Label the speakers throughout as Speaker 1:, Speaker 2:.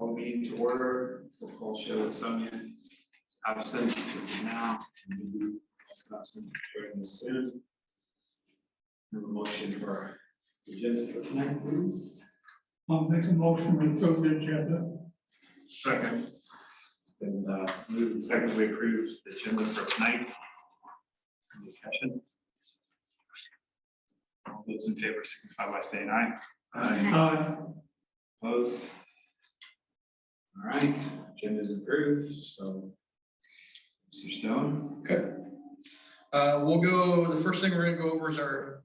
Speaker 1: Call meeting to order. We'll call show that Sonia is absent as of now. And we'll be also absent during this soon. Have a motion for the agenda for tonight, please.
Speaker 2: I'll make a motion to approve the agenda.
Speaker 1: Second. It's been moved and seconded we approve the agenda for tonight. Any discussion? All those in favor signify by saying aye.
Speaker 2: Aye.
Speaker 1: Opposed? All right, agenda is approved, so Mr. Stone.
Speaker 3: Okay. We'll go, the first thing we're gonna go over is our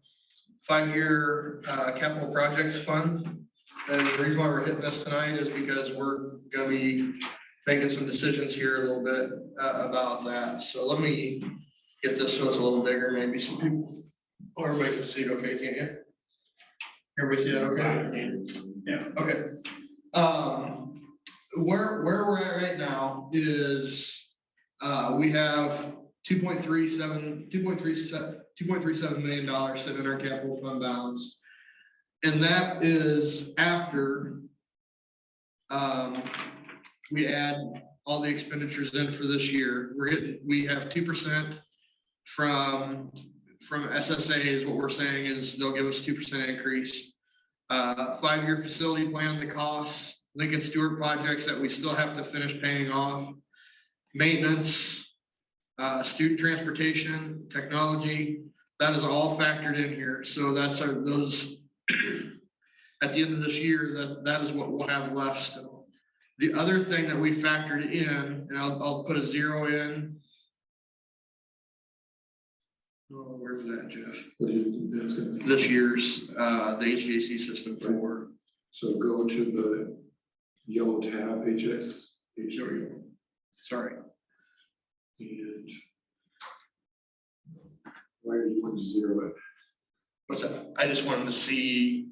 Speaker 3: 5-year capital projects fund. And the reason why we're hitting this tonight is because we're gonna be making some decisions here a little bit about that. So let me get this so it's a little bigger, maybe some people, or everybody can see it okay, can't you? Everybody see that okay?
Speaker 2: Yeah.
Speaker 3: Okay. Where we're at right now is we have $2.37 million sitting in our capital fund balance. And that is after we add all the expenditures in for this year. We have 2% from SSA is what we're saying is they'll give us 2% increase. 5-year facility plan, the costs, Lincoln Stewart projects that we still have to finish paying off, maintenance, student transportation, technology, that is all factored in here. So that's those at the end of this year, that is what we'll have left still. The other thing that we factored in, and I'll put a 0 in. Oh, where's that, Jeff?
Speaker 4: What do you, that's gonna be?
Speaker 3: This year's the HVAC system for.
Speaker 4: So go to the yellow tab, HS.
Speaker 3: There we go. Sorry.
Speaker 4: And why do you want to 0 it?
Speaker 3: What's that? I just wanted to see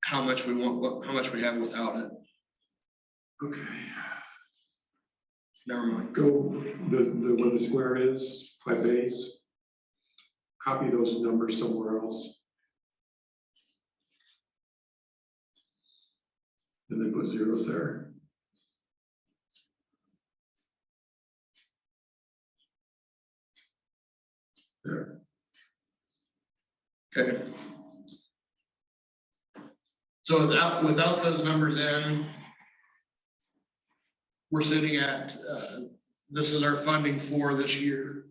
Speaker 3: how much we want, how much we have without it.
Speaker 4: Okay.
Speaker 3: Never mind.
Speaker 4: Go where the square is, by base. Copy those numbers somewhere else. And then put zeros there. There.
Speaker 3: Okay. So without those numbers in, we're sitting at, this is our funding for this year.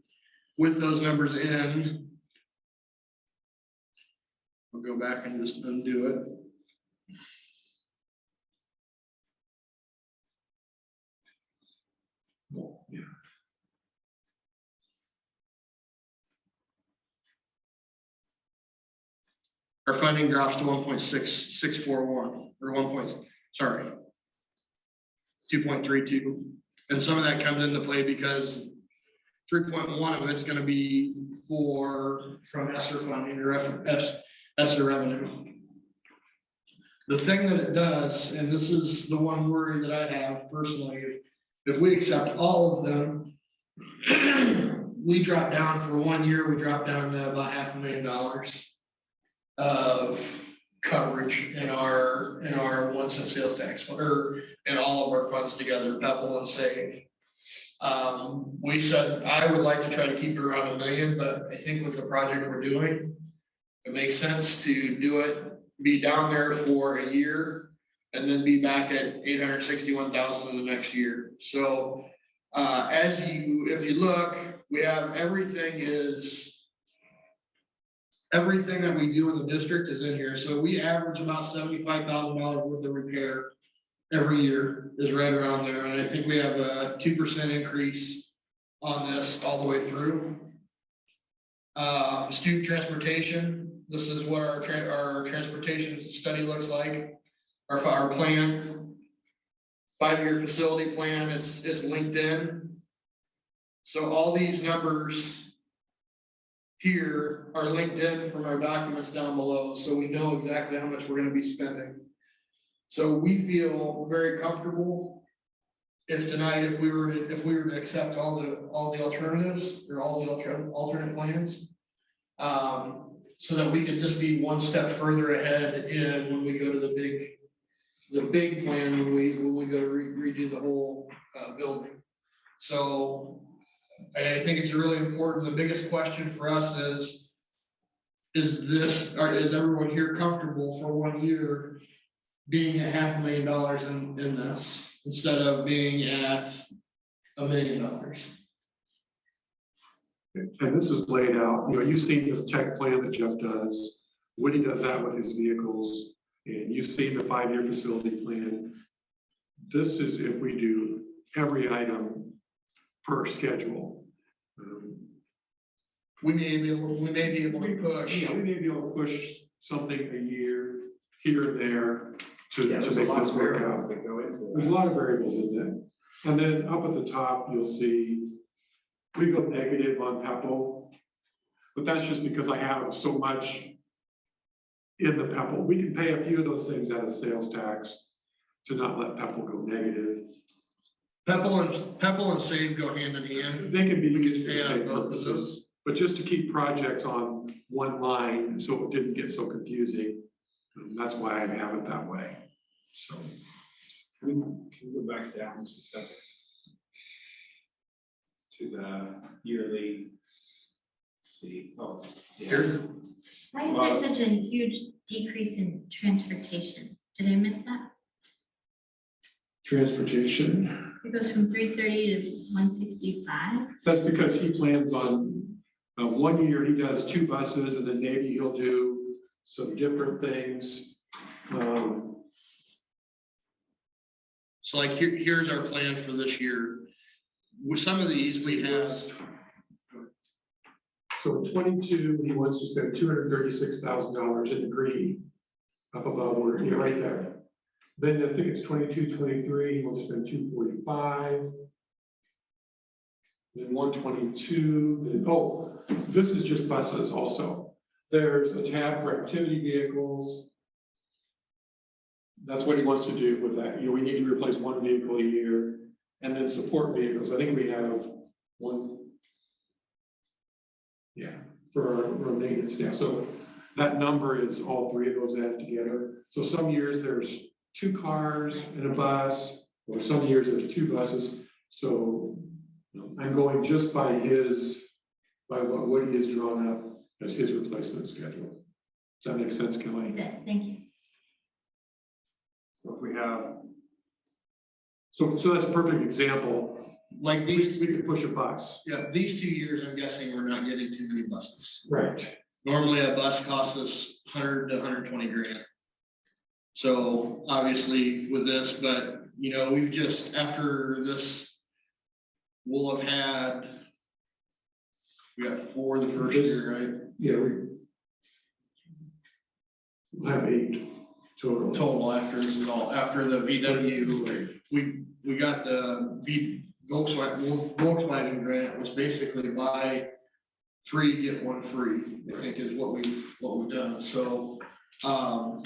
Speaker 3: With those numbers in, we'll go back and just undo it.
Speaker 4: Yeah.
Speaker 3: Our funding drops to 1.6641 or 2.32. And some of that comes into play because 3.1 of it's going to be from ESSER funding or ESSER revenue. The thing that it does, and this is the one worry that I have personally, if we accept all of them, we drop down for 1 year, we drop down to about $500,000 of coverage in our 1 cent sales tax, or in all of our funds together, PEPAL and SAVE. We said I would like to try to keep it around $1 million, but I think with the project we're doing, it makes sense to do it, be down there for a year, and then be back at 861,000 in the next year. So if you look, we have everything that we do in the district is in here. So we average about $75,000 worth of repair every year is right around there. And I think we have a 2% increase on this all the way through. Student transportation, this is what our transportation study looks like. Our plan, 5-year facility plan, it's linked in. So all these numbers here are linked in from our documents down below, so we know exactly how much we're going to be spending. So we feel very comfortable if we were to accept all the alternatives or all the alternate plans, so that we could just be one step further ahead in when we go to the the big plan when we go to redo the whole building. So I think it's really important. The biggest question for us is this, or is everyone here comfortable for 1 year being at $500,000 in this instead of being at $1 million?
Speaker 4: And this is laid out, you've seen the tech plan that Jeff does. Woody does that with his vehicles, and you've seen the 5-year facility plan. This is if we do every item per schedule.
Speaker 3: We may be able to push.
Speaker 4: Yeah, we may be able to push something a year here and there to
Speaker 1: Yeah, there's a
Speaker 4: make
Speaker 1: lot
Speaker 4: this
Speaker 1: of
Speaker 4: work
Speaker 1: variables
Speaker 4: out.
Speaker 1: that go into
Speaker 4: There's a
Speaker 1: it.
Speaker 4: lot of variables in there. And then up at the top, you'll see we go negative on Pepple, but that's just because I have so much in the Pepple. We can pay a few of those things out of sales tax to not let Pepple go negative.
Speaker 3: Pepple and save go hand in hand.
Speaker 4: They can be
Speaker 3: We
Speaker 4: used
Speaker 3: could
Speaker 4: for
Speaker 3: pay
Speaker 4: the
Speaker 3: out
Speaker 4: same
Speaker 3: both of
Speaker 4: purposes,
Speaker 3: those.
Speaker 4: but just to keep projects on one line so it didn't get so confusing. That's why I have it that way. So.
Speaker 1: Can we go back down just a second? To the yearly, let's see, oh, it's here.
Speaker 5: Why is there such a huge decrease in transportation? Did I miss that?
Speaker 4: Transportation.
Speaker 5: It goes from 330 to 165.
Speaker 4: That's because he plans on, 1 year he does 2 buses, and then maybe he'll do some different things.
Speaker 3: So like here's our plan for this year. With some of these we have,
Speaker 4: So in 22, he wants to spend $236,000 in the green, up above where you're right there. Then I think it's 22, 23, he wants to spend 245. Then 122, then, oh, this is just buses also. There's a tab for activity vehicles. That's what he wants to do with that. We need to replace 1 vehicle a year, and then support vehicles. I think we have 1. Yeah, for our maintenance staff. So that number is all 3 of those added together. So some years there's 2 cars and a bus, or some years there's 2 buses. So I'm going just by what Woody has drawn up as his replacement schedule. Does that make sense, Kelly?
Speaker 5: Yes, thank you.
Speaker 1: So if we have,
Speaker 4: So that's a perfect example.
Speaker 3: like
Speaker 4: We
Speaker 3: these,
Speaker 4: could push a bus.
Speaker 3: yeah, these 2 years, I'm guessing we're not getting too many buses.
Speaker 4: Right.
Speaker 3: Normally a bus costs us 100 to 120 grand. So obviously with this, but we've just, after this, we'll have had, we got 4 the first year, right?
Speaker 4: Yeah, we have 8 total.
Speaker 3: Total after this is all, after the VW, we got the Volkswagen grant was basically buy 3, get 1 free, I think is what we've done. So,
Speaker 4: So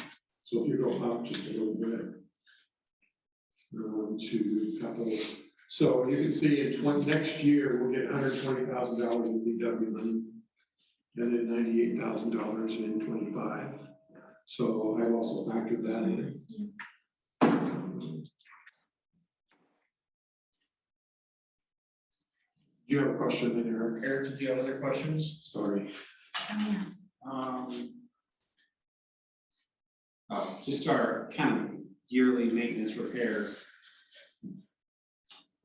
Speaker 4: if you go up just a little bit to Pebble. So you can see in next year, we'll get $120,000 in VW money, and then $98,000 in 25. So I've also factored that in. Do you have a question in there?
Speaker 3: Eric, did you have other questions?
Speaker 4: Sorry.
Speaker 5: Yeah.
Speaker 1: just our kind of yearly maintenance repairs.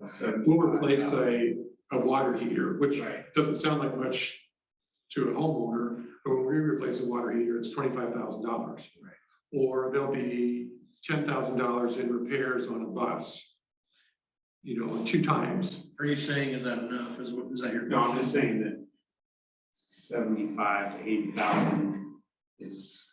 Speaker 1: So
Speaker 4: We'll replace a water heater, which
Speaker 1: Right.
Speaker 4: doesn't sound like much to a homeowner, but when we replace a water heater, it's $25,000.
Speaker 1: Right.
Speaker 4: Or there'll be $10,000 in repairs on a bus, 2 times.
Speaker 3: Are you saying, is that enough? Is that your?
Speaker 1: No, I'm just saying that 75 to 80,000 is,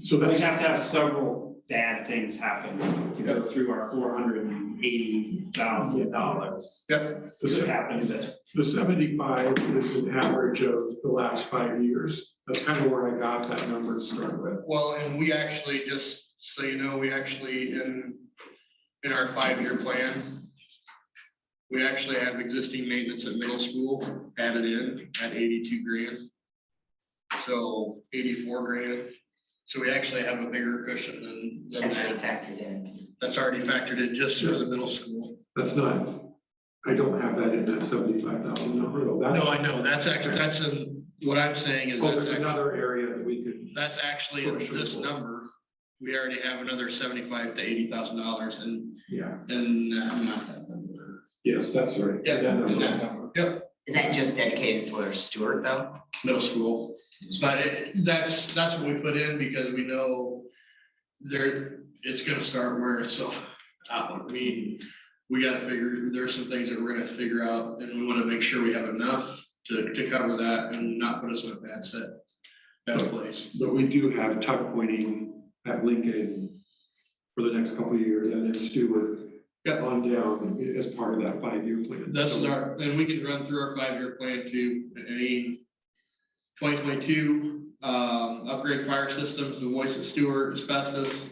Speaker 4: So
Speaker 1: we
Speaker 4: that's,
Speaker 1: have to have several bad things happen to go through our $480,000.
Speaker 3: Yep.
Speaker 1: Could happen that,
Speaker 4: the 75 is an average of the last 5 years. That's kind of where I got that number to start with.
Speaker 3: Well, and we actually, just so you know, we actually in our 5-year plan, we actually have existing maintenance at middle school added in at 82 grand. So 84 grand So we actually have a bigger cushion than
Speaker 6: That's already
Speaker 3: that.
Speaker 6: factored in.
Speaker 3: That's already factored in just for the middle school.
Speaker 4: That's not, I don't have that in that 75,000 number though.
Speaker 3: No, I know, that's actually, that's in, what I'm saying is
Speaker 4: Oh,
Speaker 3: that's
Speaker 4: there's
Speaker 3: actually,
Speaker 4: another area that we could,
Speaker 3: that's actually in this number. We already have another $75,000 to $80,000 and,
Speaker 4: yeah,
Speaker 3: I'm not that number.
Speaker 4: yes, that's right.
Speaker 3: Yeah,
Speaker 4: That
Speaker 3: in that
Speaker 4: number.
Speaker 3: number, yep,
Speaker 6: Is that just dedicated for Stewart though?
Speaker 3: middle school. But that's what we put in because we know it's gonna start where, so, we gotta figure, there's some things that we're gonna have to figure out, and we wanna make sure we have enough to cover that and not put us in a bad place.
Speaker 4: But we do have tuck pointing at Lincoln for the next couple of years and then Stewart
Speaker 3: Yep.
Speaker 4: on down as part of that 5-year plan.
Speaker 3: That's
Speaker 4: So-
Speaker 3: and we can run through our 5-year plan too. I mean, 2022, upgrade fire systems, the voice of Stewart, asbestos,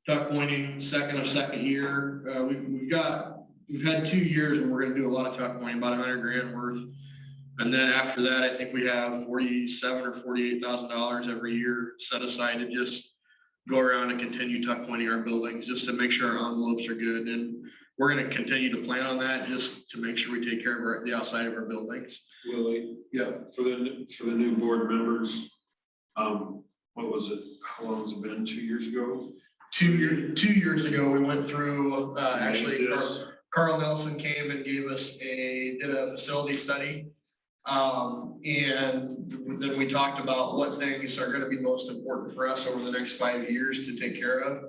Speaker 3: tuck pointing, second year. We've had 2 years where we're gonna do a lot of tuck pointing, about $100,000 worth. And then after that, I think we have $47,000 or $48,000 every year set aside to just go around and continue tuck pointing our buildings, just to make sure our envelopes are good. And we're gonna continue to plan on that, just to make sure we take care of the outside of our buildings.
Speaker 7: Willie,
Speaker 3: Yeah.
Speaker 7: for the new board members, what was it, how long's it been, 2 years ago?
Speaker 3: 2 years ago, we went through, actually,
Speaker 7: This.
Speaker 3: Carl Nelson came and did a facility study. And then we talked about what things are gonna be most important for us over the next 5 years to take care of.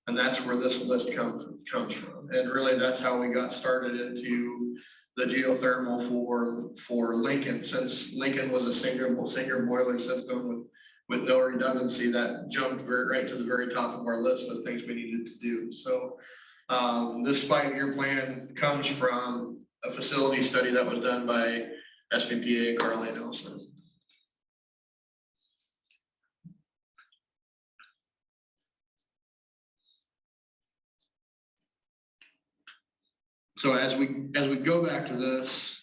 Speaker 3: And that's where this list comes from. And really, that's how we got started into the geothermal for Lincoln. Since Lincoln was a single boiler system with no redundancy, that jumped right to the very top of our list of things we needed to do. So this 5-year plan comes from a facility study that was done by SVPA and Carl Nelson. So as we go back to this,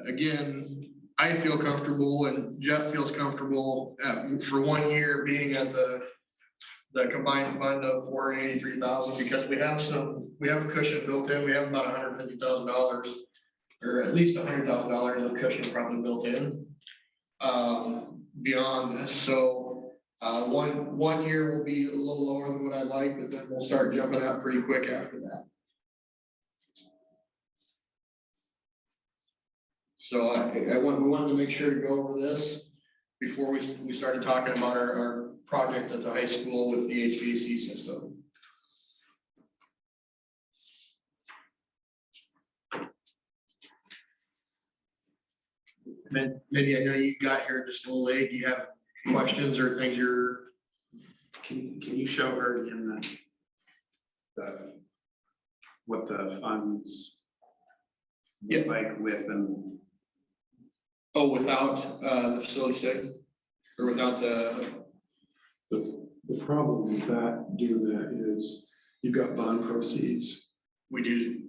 Speaker 3: again, I feel comfortable and Jeff feels comfortable for 1 year being at the combined fund of $483,000 because we have a cushion built in. We have about $150,000 or at least $100,000 of cushion probably built in beyond this. So one year will be a little lower than what I'd like, but then we'll start jumping up pretty quick after that. So we wanted to make sure to go over this before we started talking about our project at the high school with the HVAC system. Mindy, I know you got here just a little late. Do you have questions or things
Speaker 1: Can you show her again what the funds look like with and
Speaker 3: without the facility study? Or without
Speaker 4: The problem with that, doing that is you've got bond proceeds.
Speaker 3: we do,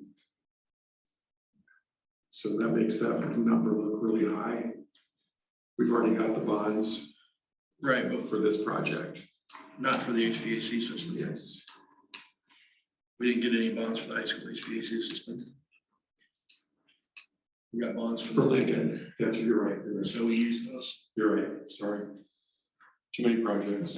Speaker 4: So that makes that number look really high. We've already got the bonds
Speaker 3: right, but
Speaker 4: for this project.
Speaker 3: not for the HVAC system.
Speaker 4: Yes.
Speaker 3: We didn't get any bonds for the high school HVAC system. We got bonds
Speaker 4: For
Speaker 3: for
Speaker 4: Lincoln, that's, you're right, you're right.
Speaker 3: so we used those.
Speaker 4: You're right, sorry. Too many projects.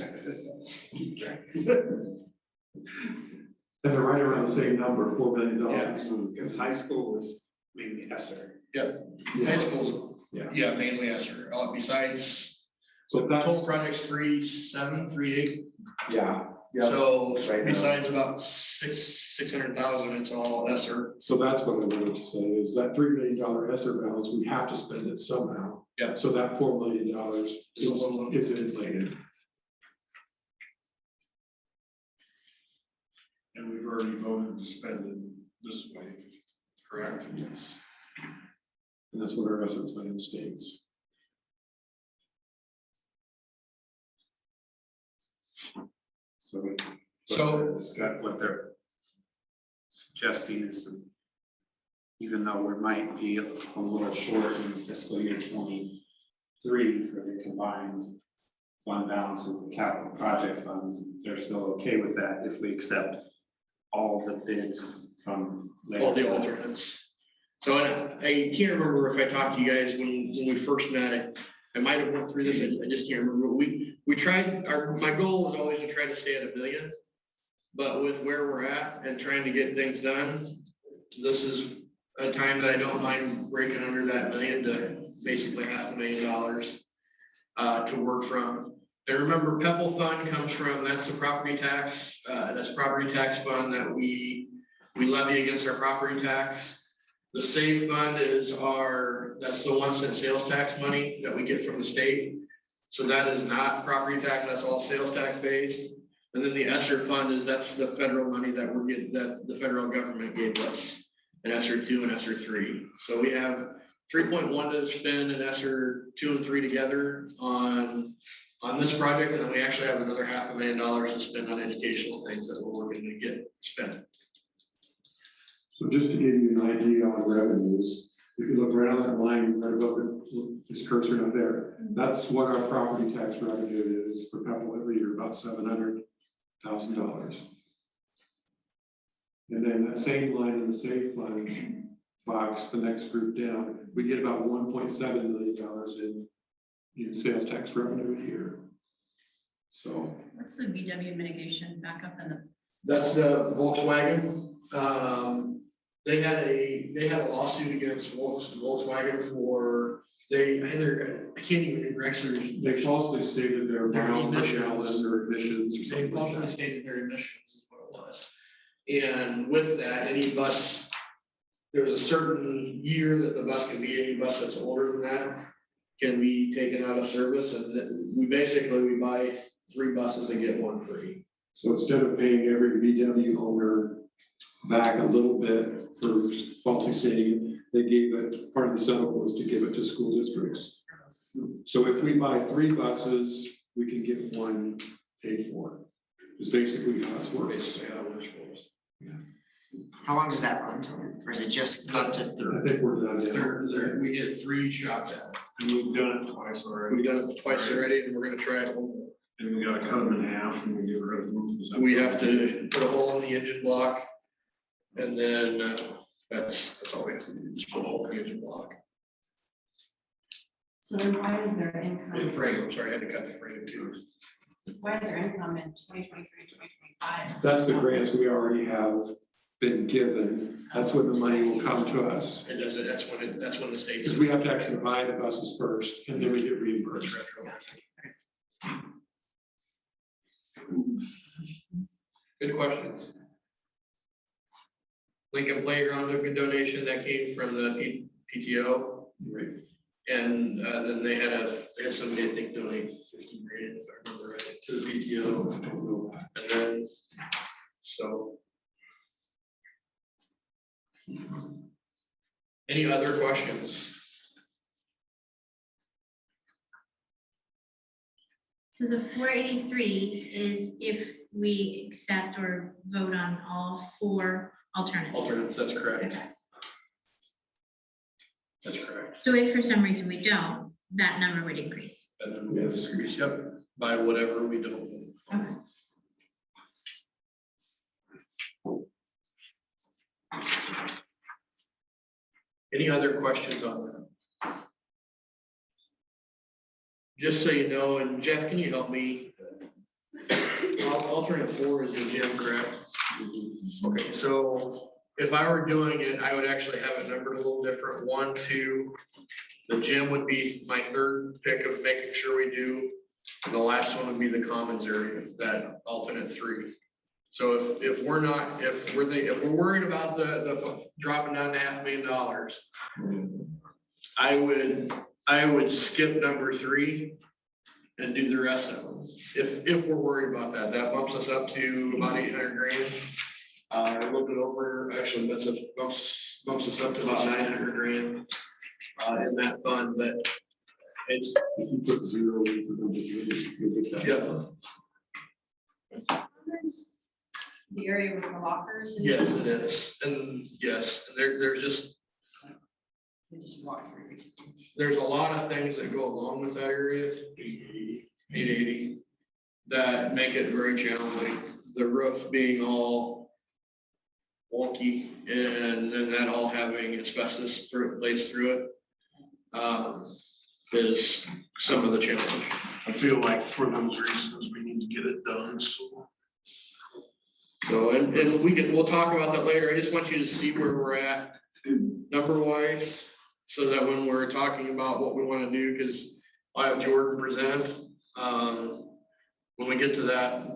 Speaker 4: And they're right around the same number, $4 million.
Speaker 1: because high school was mainly ESSER.
Speaker 3: High schools,
Speaker 4: Yeah.
Speaker 3: yeah, mainly ESSER. Besides,
Speaker 4: So
Speaker 3: total
Speaker 4: that's,
Speaker 3: projects 3.7, 3.8.
Speaker 1: Yeah.
Speaker 3: So
Speaker 1: Right now.
Speaker 3: besides about 600,000, it's all ESSER.
Speaker 4: so that's what I wanted to say, is that $3 million ESSER balance, we have to spend it somehow.
Speaker 3: Yeah.
Speaker 4: So that $4 million
Speaker 3: It's a little-
Speaker 4: is inflated.
Speaker 7: And we've already voted to spend it this way, correct?
Speaker 4: Yes. And that's what our ESSER plan states.
Speaker 1: So what they're suggesting is that even though we might be a little short in fiscal year 23 for the combined fund balance of the capital project funds. They're still okay with that if we accept all the bids from.
Speaker 3: all the alternates. So I can't remember if I talked to you guys when we first met. I might have went through this. I just can't remember. We tried, my goal was always to try to stay at $1 million. But with where we're at and trying to get things done, this is a time that I don't mind breaking under that $1 million to basically $500,000 to work from. And remember, Pebble Fund comes from, that's the property tax, that's property tax fund that we levy against our property tax. The SAVE fund is that's the 1 cent sales tax money that we get from the state. So that is not property tax, that's all sales tax based. And then the ESSER fund that's the federal money that we're getting, that the federal government gave us in ESSER 2 and ESSER 3. So we have 3.1 to spend in ESSER 2 and 3 together on this project. And then we actually have another $500,000 to spend on educational things that we're working to get spent.
Speaker 4: So just to give you an idea on revenues, if you look right on that line, right above it, this cursor not there, that's what our property tax revenue is for Pebble every year, about $700,000. And then that same line in the SAFE fund box, the next group down, we get about $1.7 million in sales tax revenue a year. So
Speaker 8: What's the VW mitigation backup in the?
Speaker 3: That's the Volkswagen. They had a lawsuit against Volkswagen for I can't even actually.
Speaker 4: they falsely stated their
Speaker 3: Their
Speaker 4: miles per
Speaker 3: emissions.
Speaker 4: gallon or emissions or
Speaker 3: They
Speaker 4: something like
Speaker 3: falsely
Speaker 4: that.
Speaker 3: stated their emissions is what it was. And with that, any bus, there's a certain year that the bus can be, any bus that's older than that can be taken out of service. And we buy 3 buses and get 1 free.
Speaker 4: So instead of paying every VW owner back a little bit for falsely stating, they gave it, part of the settlement was to give it to school districts. So if we buy 3 buses, we can get 1 paid for. Is basically how it works.
Speaker 3: Basically how it works.
Speaker 6: How long does that run till? Or is it just up to
Speaker 4: I think we're done now.
Speaker 3: We get 3 shots at it.
Speaker 7: And we've done it twice already.
Speaker 3: We've done it twice already, and we're gonna try it one more.
Speaker 7: And we gotta cut them in half and we get rid of them.
Speaker 3: We have to put a hole in the engine block, and then that's all we have to do, just put a hole in the engine block.
Speaker 8: So then why is there
Speaker 3: The
Speaker 8: income?
Speaker 3: frame, I'm sorry, I had to cut the frame too.
Speaker 8: Why is there income in 2023, 2025?
Speaker 4: That's the grants we already have been given. That's when the money will come to us.
Speaker 3: It does it, that's when the state's.
Speaker 4: Because we have to actually buy the buses first and then we get reimbursed.
Speaker 3: Good questions. Lincoln Playground took a donation that came from the PTO.
Speaker 4: Right.
Speaker 3: And then they had somebody, I think, donate 50 grand, if I remember right, to the PTO.
Speaker 4: I don't know.
Speaker 3: And then, so. Any other questions?
Speaker 5: So the 483 is if we accept or vote on all 4 alternatives.
Speaker 3: Alternates, that's correct.
Speaker 5: Okay.
Speaker 3: That's correct.
Speaker 5: So if for some reason we don't, that number would increase.
Speaker 3: That number will
Speaker 4: Yes.
Speaker 3: increase, yep, by whatever we don't.
Speaker 5: Okay.
Speaker 3: Any other questions on that? Just so you know, and Jeff, can you help me? Alternate 4 is the gym, correct? Okay, so if I were doing it, I would actually have it numbered a little different. 1, 2, the gym would be my 3rd pick of making sure we do. And the last one would be the commons area, that alternate 3. So if we're worried about the dropping down to $500,000, I would skip number 3 and do the rest of them. If we're worried about that, that bumps us up to about 800 grand. A little bit over, actually bumps us up to about 900 grand in that fund, but it's,
Speaker 4: If you put 0 into them, you'll get that.
Speaker 3: yeah.
Speaker 8: Is the commons the area with the lockers? and-
Speaker 3: Yes, it is. And yes, there's just,
Speaker 8: We just walk through.
Speaker 3: there's a lot of things that go along with that area. 880, that make it very challenging. The roof being all wonky and then that all having asbestos laced through it is some of the challenge.
Speaker 7: I feel like for those reasons, we need to get it done, so.
Speaker 3: So, and we'll talk about that later. I just want you to see where we're at number wise, so that when we're talking about what we want to do, because I have Jordan present, when we get to that,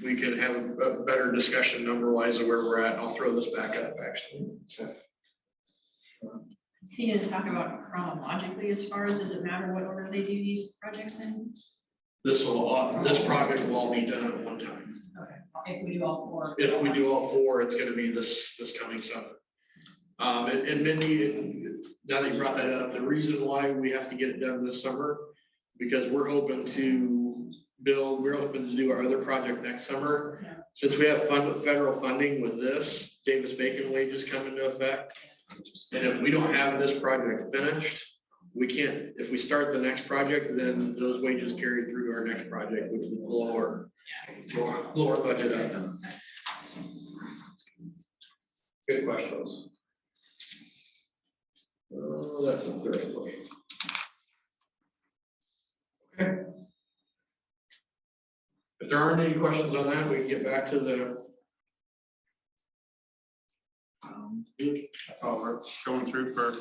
Speaker 3: we can have a better discussion number wise of where we're at. I'll throw this back up actually.
Speaker 8: Is he gonna talk about chronologically as far as, does it matter what order they do these projects in?
Speaker 3: This project will all be done at one time.
Speaker 8: Okay, if we do all four.
Speaker 3: If we do all four, it's gonna be this coming summer. And Mindy, now that you brought that up, the reason why we have to get it done this summer, because we're hoping to do our other project next summer.
Speaker 8: Yeah.
Speaker 3: Since we have federal funding with this, Davis-Bacon wages come into effect. And if we don't have this project finished, we can't, if we start the next project, then those wages carry through to our next project, which would blow our budget up. Good questions. Oh, that's a third way. Okay. If there aren't any questions on that, we can get back to the.
Speaker 1: That's all we're going through for.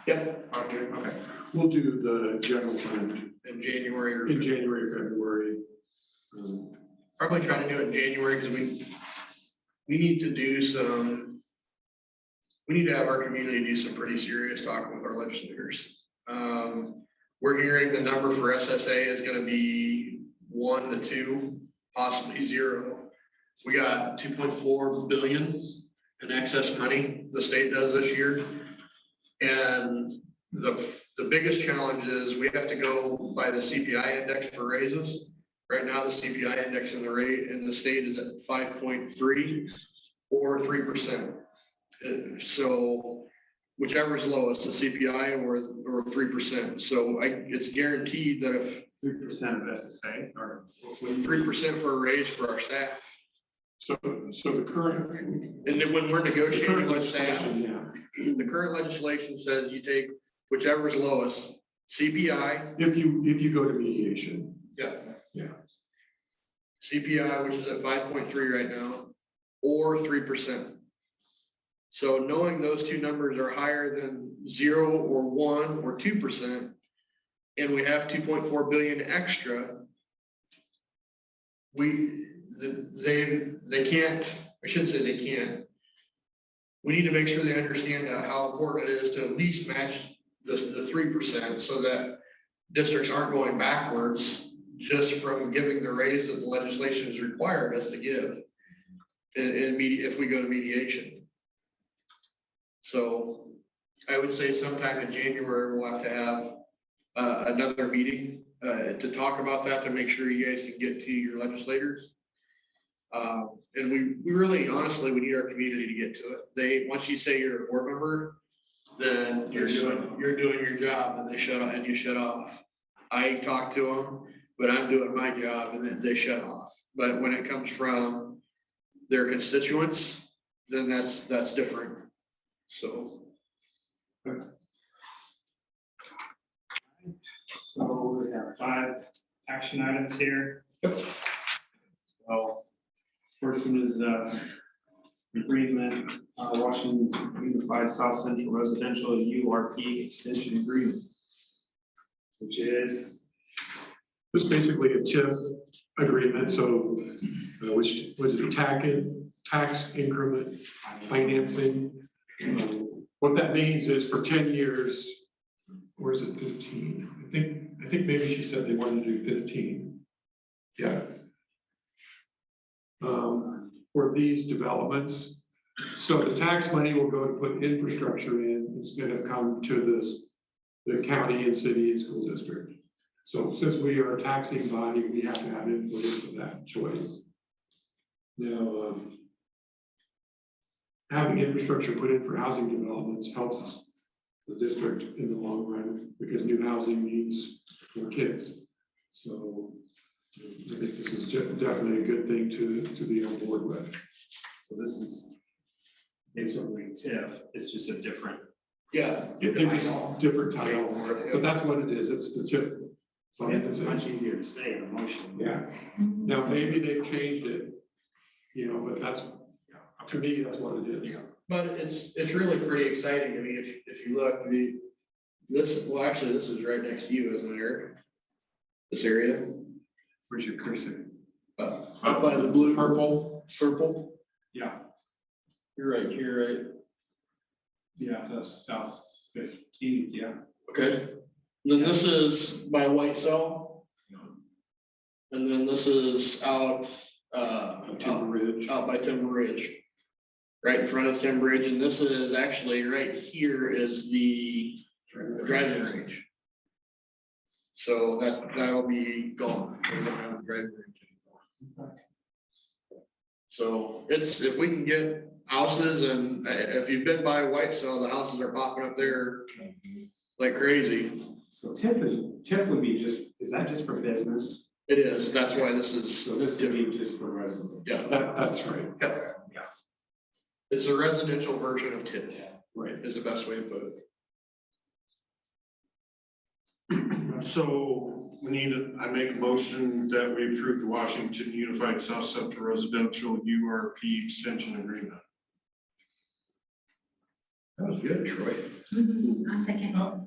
Speaker 3: Yep.
Speaker 1: Okay.
Speaker 4: We'll do the general fund
Speaker 3: In January or
Speaker 4: in January, February.
Speaker 3: probably try to do it in January because we need to do some. We need to have our community do some pretty serious talking with our legislators. We're hearing the number for SSA is going to be 1 to 2, possibly 0. We got 2.4 billion in excess money the state does this year. And the biggest challenge is we have to go by the CPI index for raises. Right now, the CPI index in the state is at 5.3 or 3%. So whichever is lowest, the CPI or 3%. So it's guaranteed that if
Speaker 1: 3% of SSA or
Speaker 3: 3% for a raise for our staff.
Speaker 4: So the current.
Speaker 3: And then when we're negotiating with staff,
Speaker 4: Yeah.
Speaker 3: the current legislation says you take whichever is lowest, CPI.
Speaker 4: If you go to mediation.
Speaker 3: Yeah.
Speaker 4: Yeah.
Speaker 3: CPI, which is at 5.3 right now, or 3%. So knowing those two numbers are higher than 0 or 1 or 2%, and we have 2.4 billion extra, they can't, I shouldn't say they can't. We need to make sure they understand how important it is to at least match the 3% so that districts aren't going backwards just from giving the raise that the legislation has required us to give if we go to mediation. So I would say sometime in January, we'll have to have another meeting to talk about that, to make sure you guys can get to your legislators. And we really, honestly, we need our community to get to it. Once you say you're a board member, then you're doing your job, and they shut off, and you shut off. I talk to them, but I'm doing my job, and then they shut off. But when it comes from their constituents, then that's different. So.
Speaker 1: So we have 5 action items here. So first one is agreement, Washington Unified South Central Residential URP Extension Agreement, which is
Speaker 4: It's basically a TIF agreement, so which was tax increment financing. What that means is for 10 years, or is it 15? I think maybe she said they wanted to do 15. Yeah. For these developments. So the tax money will go to put infrastructure in instead of come to the county and city and school district. So since we are a taxing body, we have to have input into that choice. Now, having infrastructure put in for housing developments helps the district in the long run because new housing needs more kids. So I think this is definitely a good thing to be on board with.
Speaker 1: So this is basically TIF, it's just a different.
Speaker 3: Yeah.
Speaker 4: It's just different title, but that's what it is. It's the TIF
Speaker 1: It's much
Speaker 4: financing.
Speaker 1: easier to say in a motion.
Speaker 4: Yeah. Now, maybe they've changed it, you know, but that's, to me, that's what it is.
Speaker 3: But it's really pretty exciting. I mean, if you look, this is right next to you, isn't it, Eric? This area,
Speaker 1: Where's your cursor?
Speaker 3: up by the blue.
Speaker 4: Purple.
Speaker 1: Yeah.
Speaker 3: You're right here, right?
Speaker 1: Yeah, that's south 15th, yeah.
Speaker 3: Okay. Then this is by White Cell. And then this is out
Speaker 4: Timber Ridge.
Speaker 3: out by Timber Ridge. Right in front of Timber Ridge, and this is actually right here is the driving range. So that'll be gone. We don't have a driving range anymore. So if we can get houses, and if you've been by White Cell, the houses are popping up there like crazy.
Speaker 1: So TIF would be just, is that just for business?
Speaker 3: It is, that's why this is.
Speaker 1: So this would be just for residents?
Speaker 3: Yeah.
Speaker 4: That's right.
Speaker 3: Yeah. It's a residential version of TIF,
Speaker 4: Right.
Speaker 3: is the best way to put it.
Speaker 7: So I make a motion that we approve the Washington Unified South Central Residential URP Extension Agreement.
Speaker 3: That was good, Troy.
Speaker 5: I'll second.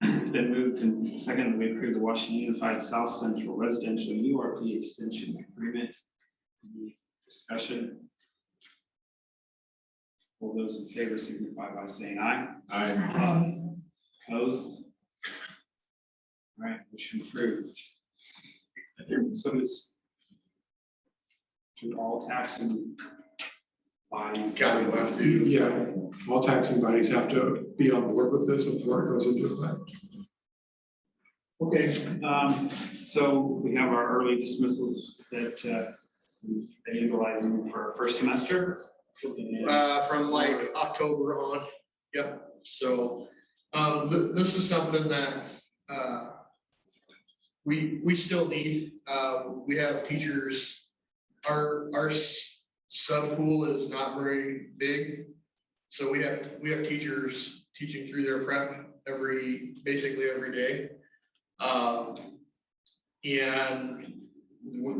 Speaker 1: It's been moved and second, we approve the Washington Unified South Central Residential URP Extension Agreement. Any discussion? All those in favor signify by saying aye. Opposed? All right, motion approved. So it's to all taxing bodies.
Speaker 3: County will have to.
Speaker 4: Yeah, all taxing bodies have to be on board with this before it goes into effect.
Speaker 1: Okay, so we have our early dismissals that we've been utilizing for our first semester.
Speaker 3: From like October on, yep, so, this is something that, we still need, we have teachers, our sub pool is not very big. So we have teachers teaching through their prep basically every day. And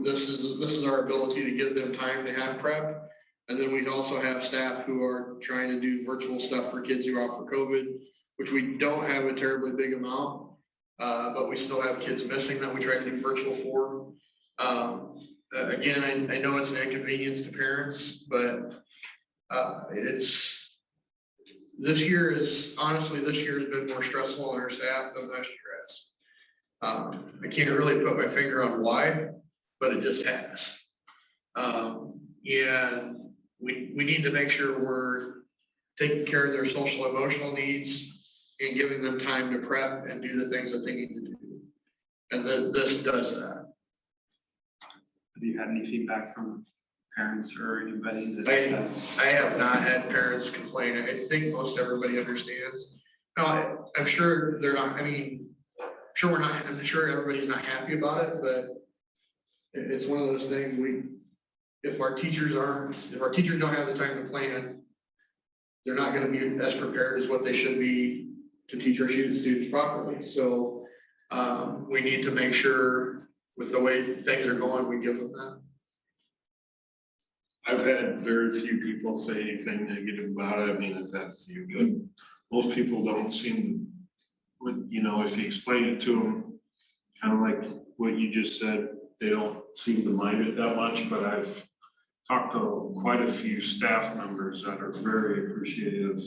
Speaker 3: this is our ability to give them time to have prep. And then we'd also have staff who are trying to do virtual stuff for kids who are off for COVID, which we don't have a terribly big amount, but we still have kids missing that we try to do virtual for. Again, I know it's an inconvenience to parents, but this year has been more stressful on our staff than last year has. I can't really put my finger on why, but it just has. And we need to make sure we're taking care of their social emotional needs and giving them time to prep and do the things that they need to do. And this does that.
Speaker 1: Have you had any feedback from parents or anybody that?
Speaker 3: I have not had parents complain. I think most everybody understands. No, I'm sure they're not, I'm sure everybody's not happy about it, but it's one of those things if our teachers don't have the time to plan, they're not going to be as prepared as what they should be to teach our students properly. So we need to make sure with the way things are going, we give them that.
Speaker 7: I've had very few people say anything negative about it. I mean, I've had few, but most people don't seem to, if you explain it to them, kind of like what you just said, they don't seem to mind it that much, but I've talked to quite a few staff members that are very appreciative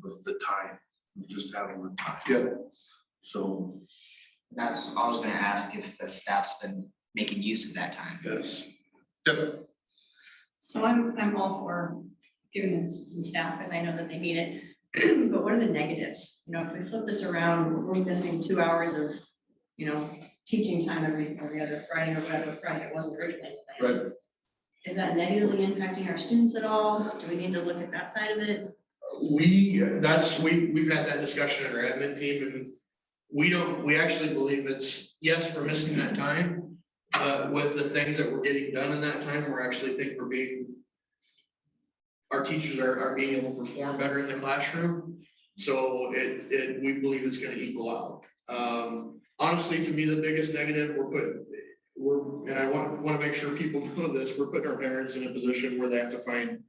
Speaker 7: of the time, just having the time.
Speaker 3: Yeah.
Speaker 7: So.
Speaker 6: That's, I was gonna ask if the staff's been making use of that time.
Speaker 7: Yes.
Speaker 3: Yep.
Speaker 8: So I'm all for giving this to the staff because I know that they need it. But what are the negatives? If we flip this around, we're missing 2 hours of, teaching time every other Friday or whatever Friday it wasn't originally planned.
Speaker 3: Right.
Speaker 8: Is that negatively impacting our students at all? Do we need to look at that side of it?
Speaker 3: We've had that discussion in our admin team, and we actually believe it's, yes, we're missing that time, but with the things that we're getting done in that time, we're actually think our teachers are being able to perform better in the classroom. So we believe it's gonna equal out. Honestly, to me, the biggest negative and I want to make sure people know this, we're putting our parents in a position where they have to find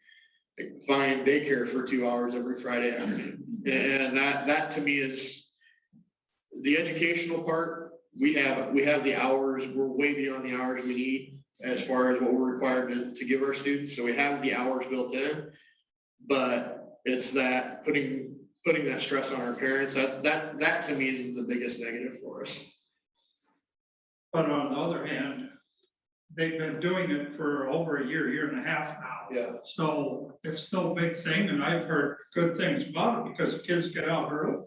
Speaker 3: daycare for 2 hours every Friday afternoon. And that to me is the educational part. We have the hours, we're way beyond the hours we need as far as what we're required to give our students. So we have the hours built in, but it's that putting that stress on our parents, that to me is the biggest negative for us.
Speaker 2: But on the other hand, they've been doing it for over a year and a half now.
Speaker 3: Yeah.
Speaker 2: So it's no big thing, and I've heard good things about it because kids get out early.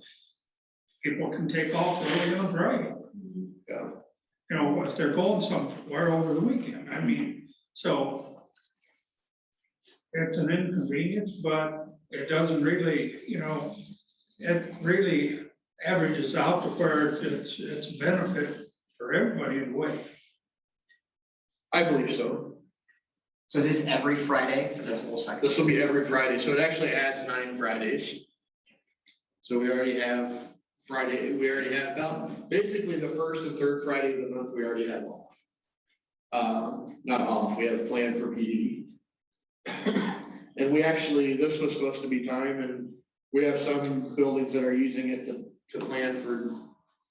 Speaker 2: People can take off early on Friday.
Speaker 3: Yeah.
Speaker 2: You know, if they're going somewhere over the weekend, I mean, so it's an inconvenience, but it doesn't really, you know, it really averages out to where it's a benefit for everybody in a way.
Speaker 3: I believe so.
Speaker 6: So is this every Friday for the whole second?
Speaker 3: This will be every Friday, so it actually adds 9 Fridays. So we already have about, basically the first and third Friday of the month, we already have off. Not off, we have planned for PD. And this was supposed to be time, and we have some buildings that are using it to plan for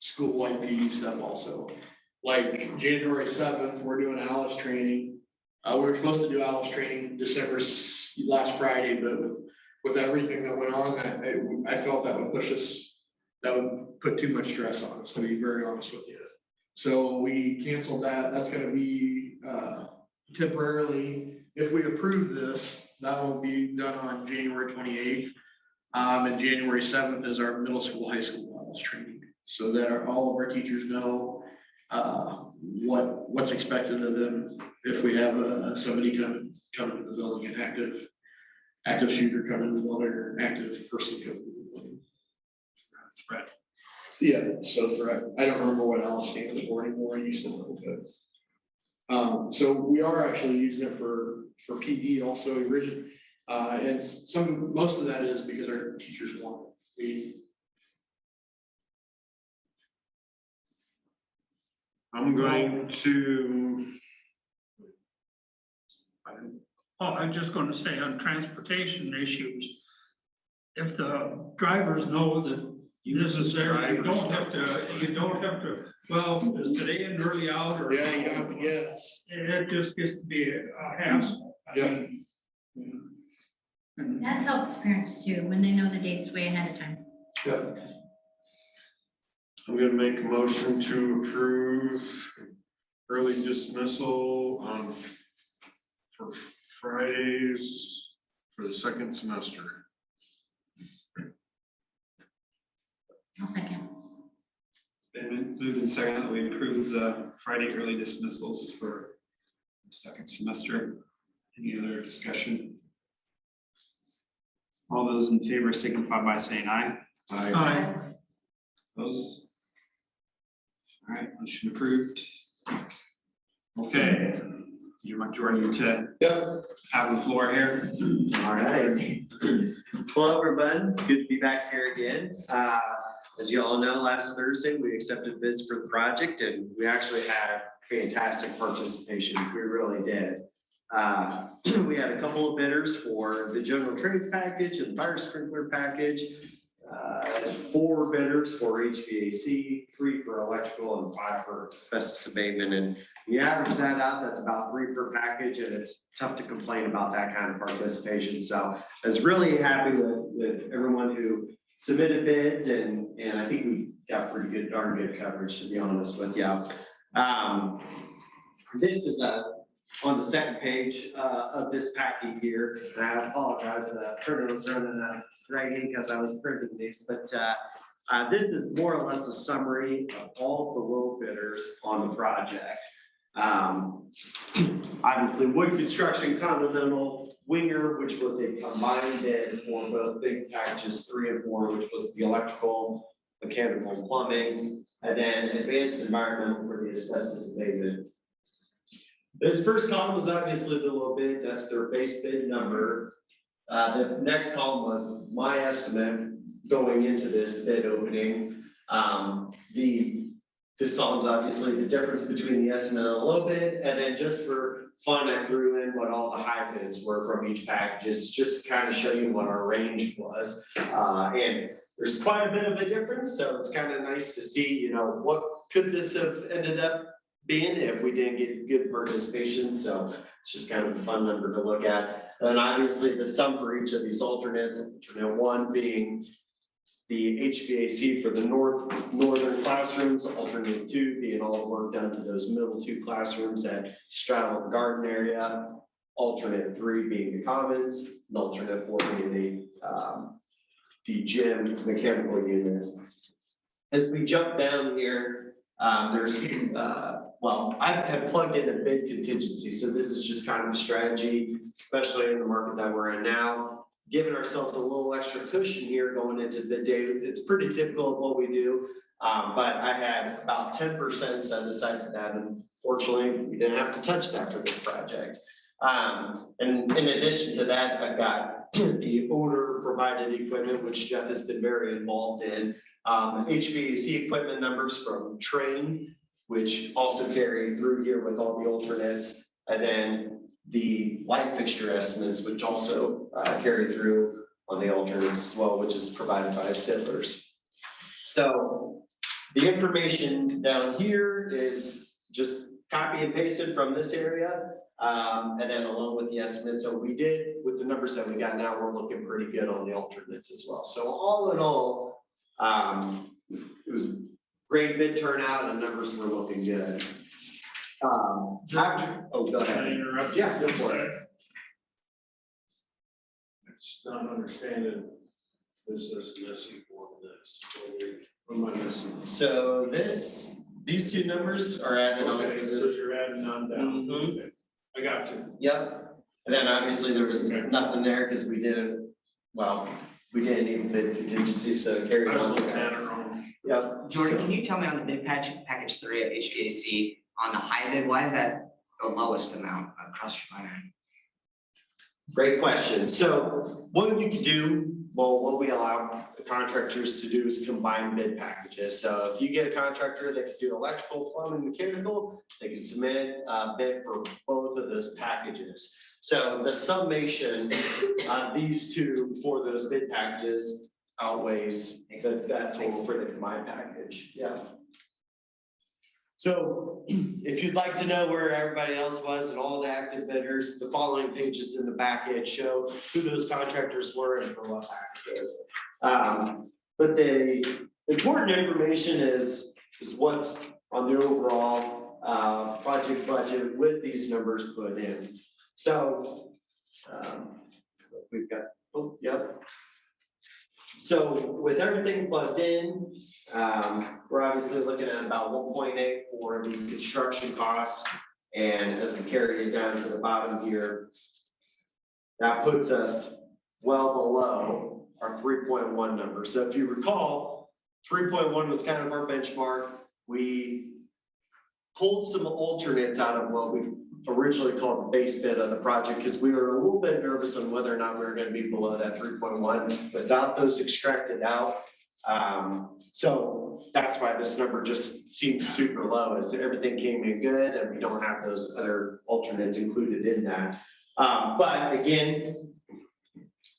Speaker 3: school-wide PD stuff also. Like January 7th, we're doing ALICE training. We were supposed to do ALICE training December last Friday, but with everything that went on, I felt that would put too much stress on us, to be very honest with you. So we canceled that. That's gonna be temporarily, if we approve this, that will be done on January 28th. And January 7th is our middle school, high school ALICE training. So that all of our teachers know what's expected of them if we have somebody come into the building, an active shooter come into the building, or an active person come into the building.
Speaker 1: Threat.
Speaker 3: Yeah, so threat. I don't remember what ALICE stands for anymore. I used to know, but so we are actually using it for PD also originally. And most of that is because our teachers want it.
Speaker 7: I'm going to.
Speaker 2: Oh, I'm just going to say on transportation issues, if the drivers know that this is there, you don't have to, well, is today an early out or?
Speaker 3: Yeah, you don't have to guess.
Speaker 2: It just gets to be a hassle.
Speaker 3: Yeah.
Speaker 2: And
Speaker 5: That helps parents too, when they know the dates way ahead of time.
Speaker 3: Yep.
Speaker 7: I'm gonna make a motion to approve early dismissal for Fridays for the second semester.
Speaker 5: I'll second.
Speaker 1: Been moved and seconded that we approve the Friday early dismissals for the second semester. Any other discussion? All those in favor signify by saying aye.
Speaker 2: Aye.
Speaker 1: Opposed? All right, motion approved. Okay, your majority to
Speaker 3: Yep.
Speaker 1: have the floor here.
Speaker 9: All right. Hello, everyone. Good to be back here again. As you all know, last Thursday, we accepted bids for the project, and we actually had fantastic participation. We really did. We had a couple of bidders for the general trades package and fire sprinkler package. 4 bidders for HVAC, 3 for electrical, and 5 for asbestos abatement. And you average that out, that's about 3 per package, and it's tough to complain about that kind of participation. So I was really happy with everyone who submitted bids, and I think we got pretty good, darn good coverage, to be honest with you. This is on the second page of this packet here, and I apologize, the printer was running out of writing because I was printing these, but this is more or less a summary of all the low bidders on the project. Obviously, Wood Construction, Continental, Winger, which was a combined bid for both big packages 3 and 4, which was the electrical, mechanical and plumbing, and then advanced environmental for the asbestos abatement. This first column was obviously the low bid, that's their base bid number. The next column was my estimate going into this bid opening. This column is obviously the difference between the estimate and the low bid, and then just for fun, I threw in what all the high bids were from each package, just to kind of show you what our range was. And there's quite a bit of a difference, so it's kind of nice to see, you know, what could this have ended up being if we didn't get good participation. So it's just kind of a fun number to look at. And obviously the sum for each of these alternates, alternate one being the HVAC for the northern classrooms, alternate two being all the work done to those middle two classrooms at Straddle and Garden area, alternate three being the commons, and alternate four being the gym mechanical unit. As we jump down here, there's well, I have plugged in a bid contingency, so this is just kind of a strategy, especially in the market that we're in now, giving ourselves a little extra cushion here going into the day. It's pretty typical of what we do, but I had about 10% set aside for that, and fortunately, we didn't have to touch that for this project. And in addition to that, I've got the owner provided equipment, which Jeff has been very involved in, HVAC equipment numbers from Train, which also carry through here with all the alternates, and then the light fixture estimates, which also carry through on the alternates as well, which is provided by Sidlers. So the information down here is just copy and pasted from this area, and then along with the estimates. So we did, with the numbers that we got now, we're looking pretty good on the alternates as well. So all in all, it was great bid turnout and numbers were looking good. Oh, go
Speaker 7: Can I
Speaker 9: ahead.
Speaker 7: interrupt?
Speaker 9: Yeah, go for it.
Speaker 7: It's not understanding this equal to this. What am I missing?
Speaker 9: So these two numbers are added on to
Speaker 7: Okay, so
Speaker 9: this.
Speaker 7: you're adding on down.
Speaker 9: Mhm.
Speaker 7: Okay, I got you.
Speaker 9: Yep. And then obviously there was nothing there because we didn't need bid contingency, so carried
Speaker 7: I was
Speaker 9: on.
Speaker 7: looking at it wrong.
Speaker 9: Yep.
Speaker 6: Jordan,
Speaker 9: So-
Speaker 6: can you tell me on the bid package 3 of HVAC, on the high bid, why is that the lowest amount across your line item?
Speaker 9: Great question. So what you can do, well, what we allow the contractors to do is combine bid packages. So if you get a contractor that can do electrical, plumbing, mechanical, they can submit a bid for both of those packages. So the summation on these two for those bid packages outweighs that total for the combined package. Yeah. So if you'd like to know where everybody else was and all the active bidders, the following pages in the back end show who those contractors were and for what packages. But the important information is what's on the overall project budget with these numbers put in. So we've got, oh, yep. So with everything plugged in, we're obviously looking at about 1.8 for the construction costs. And as we carry it down to the bottom here, that puts us well below our 3.1 number. So if you recall, 3.1 was kind of our benchmark. We pulled some alternates out of what we originally called the base bid of the project because we were a little bit nervous on whether or not we were going to be below that 3.1 without those extracted out. So that's why this number just seems super low, as everything came in good and we don't have those other alternates included in that. But again,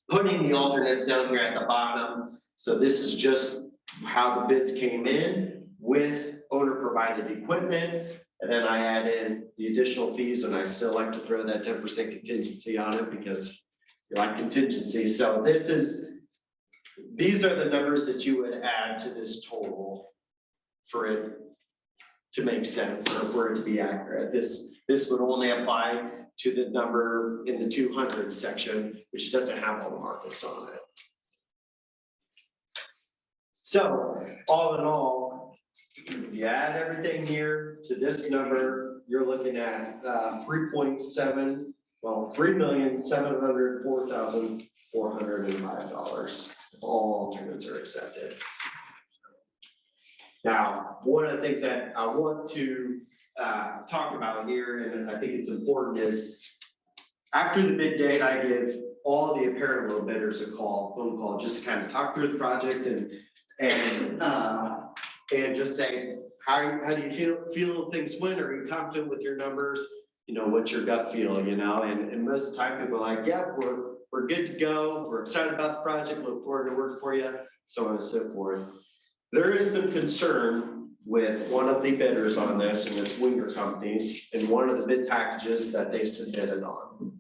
Speaker 9: putting the alternates down here at the bottom. So this is just how the bids came in with owner provided equipment. And then I add in the additional fees, and I still like to throw that 10% contingency on it because you like contingency. So these are the numbers that you would add to this total for it to make sense or for it to be accurate. This would only apply to the number in the 200 section, which doesn't have all the markets on it. So all in all, if you add everything here to this number, you're looking at 3,704,405 if all alternates are accepted. Now, one of the things that I want to talk about here, and I think it's important, is after the bid date, I give all the apparent low bidders a phone call, just to kind of talk through the project and just say, how do you feel things went? Are you confident with your numbers? You know, what's your gut feel, you know? And most of the time people are like, yeah, we're good to go. We're excited about the project, look forward to work for you, so on and so forth. There is some concern with one of the bidders on this, and it's Winger Companies, and one of the bid packages that they submitted on.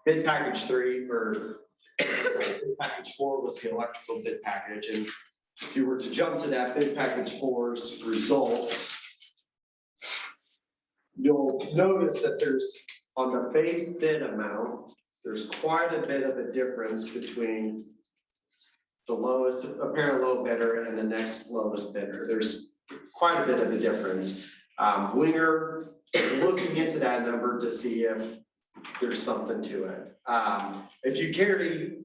Speaker 9: Bid package 3 or bid package 4 was the electrical bid package, and if you were to jump to that bid package 4's results, you'll notice that there's, on the base bid amount, there's quite a bit of a difference between the lowest apparent low bidder and the next lowest bidder. There's quite a bit of a difference. Winger looking into that number to see if there's something to it. If you carry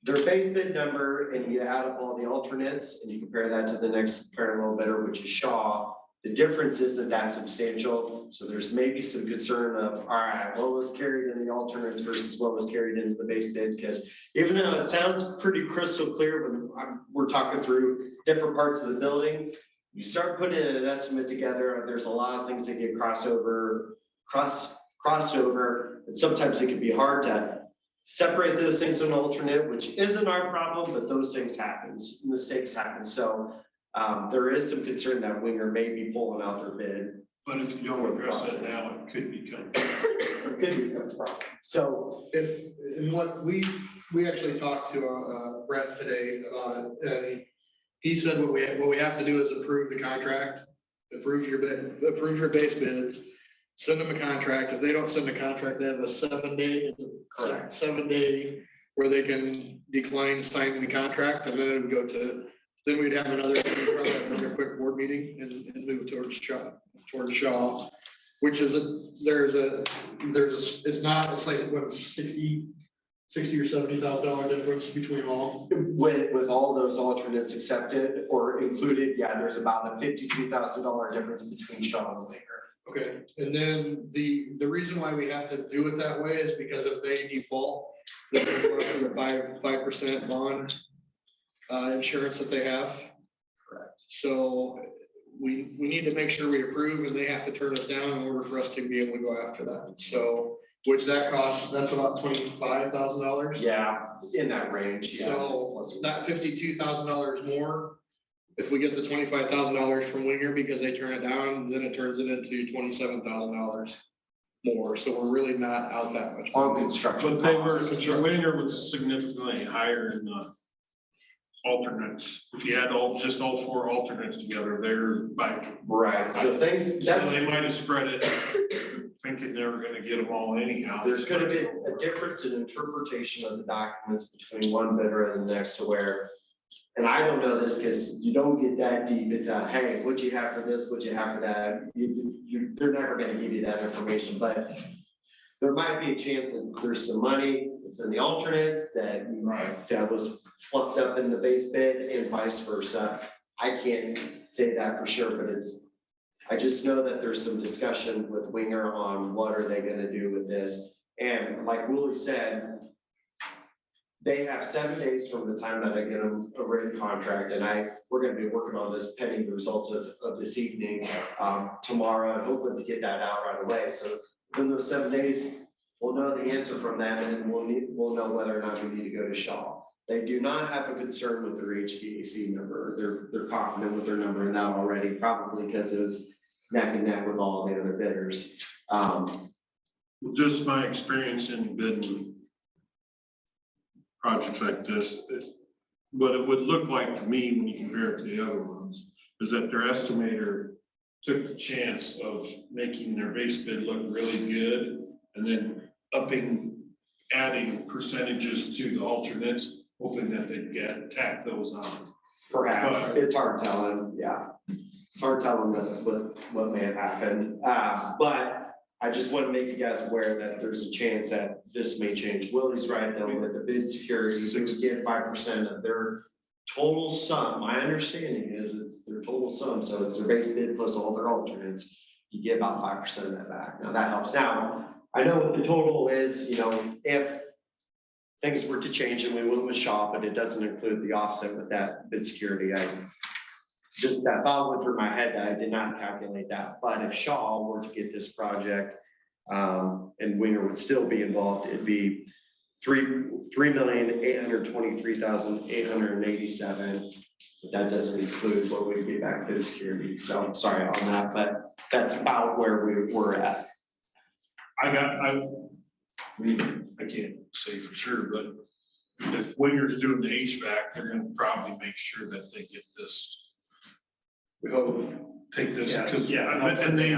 Speaker 9: their base bid number and you add up all the alternates and you compare that to the next apparent low bidder, which is Shaw, the difference isn't that substantial. So there's maybe some concern of, all right, what was carried in the alternates versus what was carried into the base bid? Because even though it sounds pretty crystal clear when we're talking through different parts of the building, you start putting an estimate together, there's a lot of things that get crossed over, and sometimes it can be hard to separate those things in an alternate, which isn't our problem, but those things happen, mistakes happen. So there is some concern that Winger may be pulling out their bid.
Speaker 7: But if you don't address it now, it could become.
Speaker 9: It could become a problem. So
Speaker 3: And what we actually talked to Brett today about it, and he said what we have to do is approve the contract, approve your base bids, send them a contract. If they don't send a contract, they have a 7-day,
Speaker 9: Correct.
Speaker 3: 7-day where they can decline signing the contract, and then it would go to, then we'd have another quick board meeting and move towards Shaw, which is it's like what, $60,000 or $70,000 difference between all.
Speaker 9: with all those alternates accepted or included, yeah, there's about a $52,000 difference between Shaw and Winger.
Speaker 3: Okay, and then the reason why we have to do it that way is because if they default, they can go after the 5% bond insurance that they have.
Speaker 9: Correct.
Speaker 3: So we need to make sure we approve, and they have to turn us down in order for us to be able to go after that. So, which that costs, that's about $25,000.
Speaker 9: Yeah, in that range. Yeah.
Speaker 3: So that $52,000 more, if we get the $25,000 from Winger because they turn it down, then it turns it into $27,000 more. So we're really not out that much.
Speaker 9: On construction.
Speaker 7: But
Speaker 9: costs.
Speaker 7: the Winger was significantly higher in the alternates. If you add just all 4 alternates together, they're by.
Speaker 9: Right, so things,
Speaker 7: So they might have spread it, thinking they were gonna get them all anyhow.
Speaker 9: there's gonna be a difference in interpretation of the documents between one bidder and the next to where, and I don't know this because you don't get that deep into, hey, what'd you have for this, what'd you have for that? They're never gonna give you that information, but there might be a chance that there's some money that's in the alternates that was fluffed up in the base bid and vice versa. I can't say that for sure, but I just know that there's some discussion with Winger on what are they gonna do with this. And like Willie said, they have 7 days from the time that I get them a written contract, and we're gonna be working on this pending the results of this evening, tomorrow, and hoping to get that out right away. So in those 7 days, we'll know the answer from them, and we'll know whether or not we need to go to Shaw. They do not have a concern with their HVAC number. They're confident with their number in that already, probably because it was neck and neck with all the other bidders.
Speaker 7: Just my experience in bidding projects like this, what it would look like to me when you compare it to the other ones is that their estimator took the chance of making their base bid look really good and then adding percentages to the alternates, hoping that they'd tack those on.
Speaker 9: Perhaps, it's hard telling, yeah. It's hard telling what may have happened. But I just want to make you guys aware that there's a chance that this may change. Willie's right though, with the bid security, they would get 5% of their total sum, my understanding is it's their total sum, so it's their base bid plus all their alternates. You get about 5% of that back. Now that helps. Now, I know what the total is, you know, if things were to change and we went with Shaw, but it doesn't include the offset with that bid security. That thought went through my head that I did not calculate that. But if Shaw were to get this project, and Winger would still be involved, it'd be $3,823,887. But that doesn't include what we get back for the security. So I'm sorry on that, but that's about where we were at.
Speaker 7: I can't say for sure, but if Winger's doing the HVAC, they're gonna probably make sure that they get this.
Speaker 3: We hope.
Speaker 7: Take this,
Speaker 1: Yeah,
Speaker 7: because,
Speaker 1: yeah,
Speaker 7: and they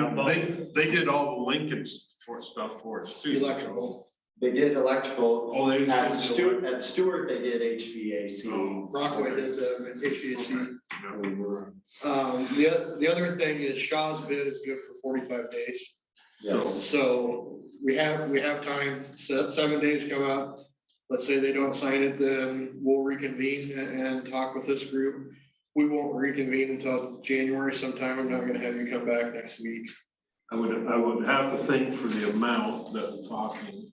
Speaker 7: did all the Lincoln's for stuff for us too.
Speaker 3: Electrical.
Speaker 9: They did electrical.
Speaker 7: Oh, they
Speaker 9: At
Speaker 7: did.
Speaker 9: Stewart, they did HVAC.
Speaker 3: Rockaway did the HVAC.
Speaker 7: Yeah.
Speaker 3: The other thing is Shaw's bid is good for 45 days.
Speaker 9: Yes.
Speaker 3: So we have time, 7 days come up. Let's say they don't sign it, then we'll reconvene and talk with this group. We won't reconvene until January sometime. I'm not gonna have you come back next week.
Speaker 7: I would have to think for the amount that we're talking,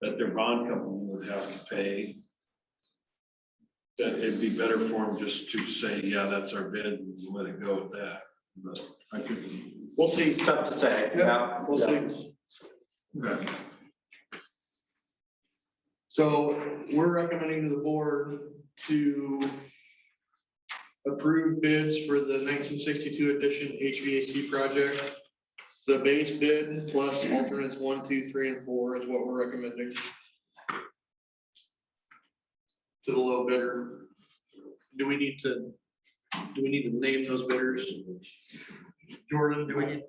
Speaker 7: that their bond company would have to pay, that it'd be better for them just to say, yeah, that's our bid, and let it go at that. But I could.
Speaker 3: We'll see.
Speaker 9: It's tough to say.
Speaker 3: Yeah, we'll see.
Speaker 7: Okay.
Speaker 3: So we're recommending to the board to approve bids for the 1962 edition HVAC project. The base bid plus alternates 1, 2, 3, and 4 is what we're recommending to the low bidder. Do we need to name those bidders? Jordan, do we need?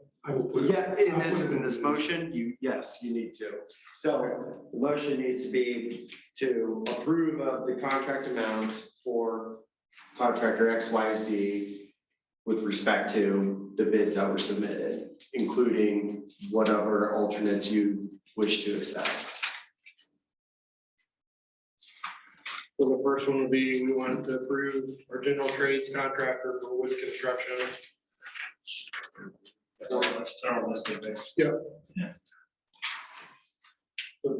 Speaker 9: Yeah, in this motion, yes, you need to. So the motion needs to be to approve of the contract amounts for contractor XYZ with respect to the bids that were submitted, including whatever alternates you wish to accept.
Speaker 3: So the first one would be, we want to approve our general trades contractor for wood construction. So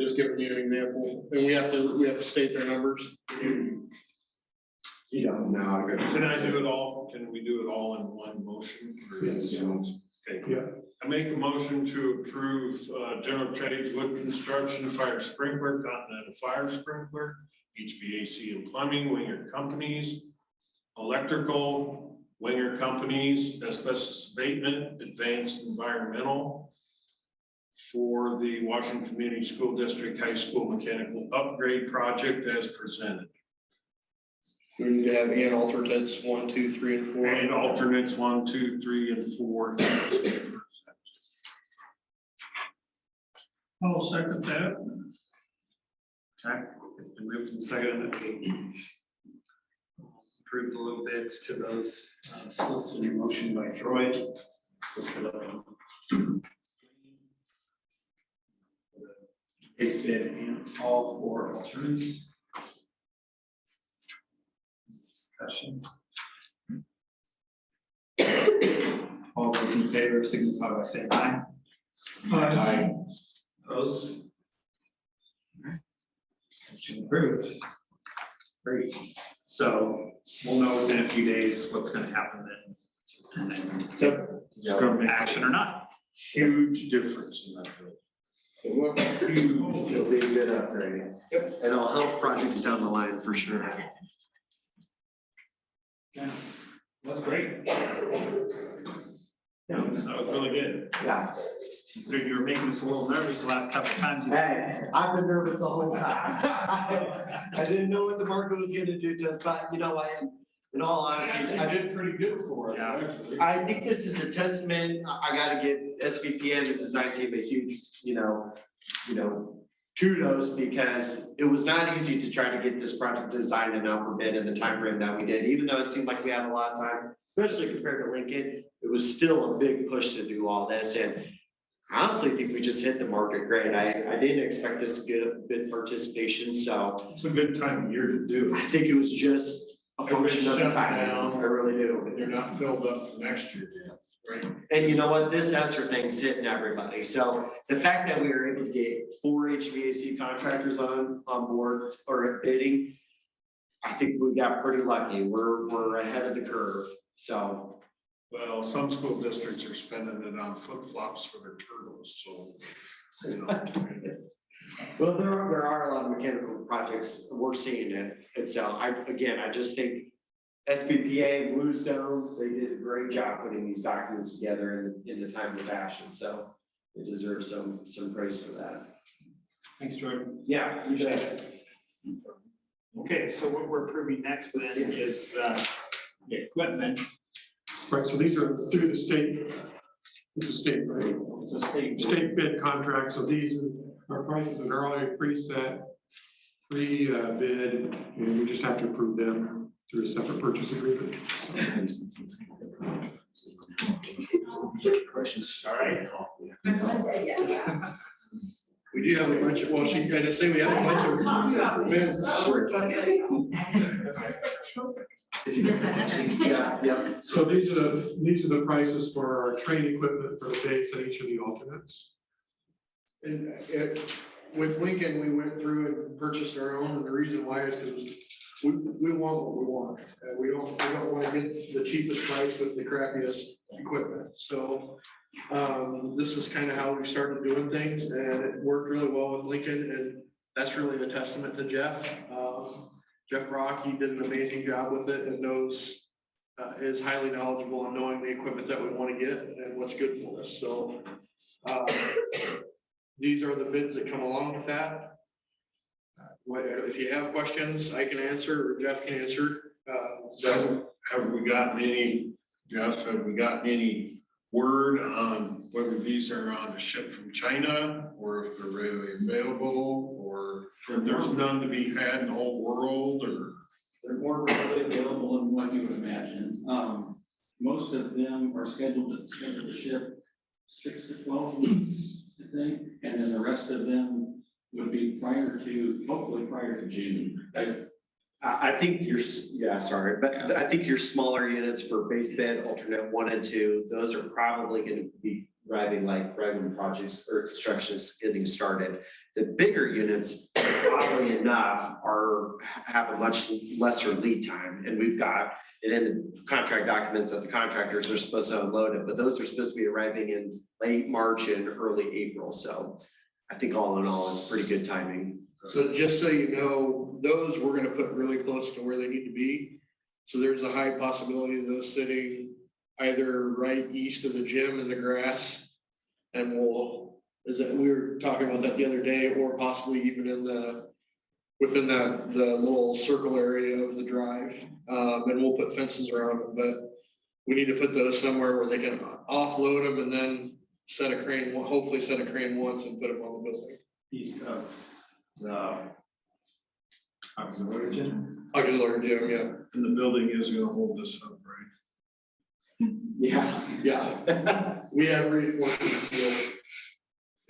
Speaker 3: just giving you an example, and we have to state their numbers.
Speaker 9: Yeah, no,
Speaker 7: Can I do it all? Can we do it all in one motion? Or is- Okay.
Speaker 4: Yeah.
Speaker 7: I make a motion to approve general trades, wood construction, fire sprinkler, continental fire sprinkler, HVAC and plumbing, Winger companies, electrical, Winger companies, asbestos abatement, advanced environmental for the Washington Community School District High School mechanical upgrade project as presented.
Speaker 3: We need to have and alternates 1, 2, 3, and 4.
Speaker 7: And alternates 1, 2, 3, and 4.
Speaker 2: I'll second that.
Speaker 1: Okay, it's been moved and seconded that we approve the low bids to those listed in your motion by Troy. Listed up on base bid and all 4 alternates. Discussion. All those in favor signify by saying aye.
Speaker 2: Aye.
Speaker 1: Opposed? Alright. Motion approved. Great. So we'll know within a few days what's gonna happen then. And then
Speaker 7: It's gonna make
Speaker 1: action or not.
Speaker 7: huge difference in that.
Speaker 3: Well,
Speaker 9: It'll be a good upgrade.
Speaker 3: Yep.
Speaker 9: And it'll help projects down the line for sure.
Speaker 1: Yeah, that's great. That was really good.
Speaker 9: Yeah.
Speaker 1: Considering you were making us a little nervous the last couple of times.
Speaker 9: Hey, I've been nervous the whole time. I didn't know what the market was gonna do to us, but you know what? In all honesty,
Speaker 7: I did pretty good for us,
Speaker 1: Yeah.
Speaker 7: actually.
Speaker 9: I think this is a testament. I gotta give SVP and the design team a huge, kudos, because it was not easy to try to get this project designed and out for bid in the time frame that we did. Even though it seemed like we had a lot of time, especially compared to Lincoln, it was still a big push to do all this. And I honestly think we just hit the market great. I didn't expect this good participation, so
Speaker 7: It's a good time of year to do
Speaker 9: I
Speaker 7: it.
Speaker 9: think it was just a function of the timing, I really do.
Speaker 7: They're not filled up for next year yet, right?
Speaker 9: And you know what, this ESSER thing's hitting everybody, so the fact that we were able to get 4 HVAC contractors on board or bidding, I think we got pretty lucky, we're ahead of the curve, so.
Speaker 7: Well, some school districts are spending it on flip-flops for their turtles, so, you know.
Speaker 9: Well, there are a lot of mechanical projects, we're seeing it, and so I just think SBPA, Bluestone, they did a great job putting these documents together in a timely fashion, so they deserve some praise for that.
Speaker 1: Thanks, Jordan.
Speaker 9: Yeah, you bet.
Speaker 1: Okay, so what we're approving next then is the equipment.
Speaker 4: Right, so these are through the state, it's a state, right?
Speaker 1: It's a state.
Speaker 4: State bid contract, so these are prices that are already preset, pre-bid, and we just have to approve them through a separate purchase agreement.
Speaker 1: All right.
Speaker 3: We do have a bunch of, well, I just say we have a bunch of bids.
Speaker 9: Yeah.
Speaker 4: So these are the prices for our train equipment for the base and each of the alternates.
Speaker 3: And with Lincoln, we went through and purchased our own, and the reason why is because we want what we want. We don't want to get the cheapest price with the crappiest equipment. So this is kind of how we started doing things, and it worked really well with Lincoln, and that's really a testament to Jeff. Jeff Brock, he did an amazing job with it and knows, is highly knowledgeable in knowing the equipment that we want to get and what's good for us. So these are the bids that come along with that. If you have questions, I can answer, or Jeff can answer.
Speaker 7: Have we gotten any, Jeff, have we gotten any word on whether these are on a ship from China, or if they're readily available, or if there's none to be had in the whole world, or?
Speaker 10: They're more readily available than what you would imagine. Most of them are scheduled to ship 6 to 12 weeks, I think, and then the rest of them would be hopefully prior to June.
Speaker 9: I think I think your smaller units for base bid, alternate 1 and 2, those are probably going to be arriving like right when projects or construction is getting started. The bigger units, oddly enough, have a much lesser lead time, and we've got it in the contract documents that the contractors are supposed to unload it, but those are supposed to be arriving in late March and early April. So I think all in all, it's pretty good timing.
Speaker 3: So just so you know, those we're gonna put really close to where they need to be. So there's a high possibility of those sitting either right east of the gym in the grass. And we were talking about that the other day, or possibly even within the little circle area of the drive. And we'll put fences around them, but we need to put those somewhere where they can offload them and then hopefully set a crane once and put them on the building.
Speaker 1: East of the auxiliary gym.
Speaker 3: Auxiliary gym, yeah.
Speaker 7: And the building is gonna hold this up, right?
Speaker 9: Yeah.
Speaker 3: Yeah. We have reinforcements, steel.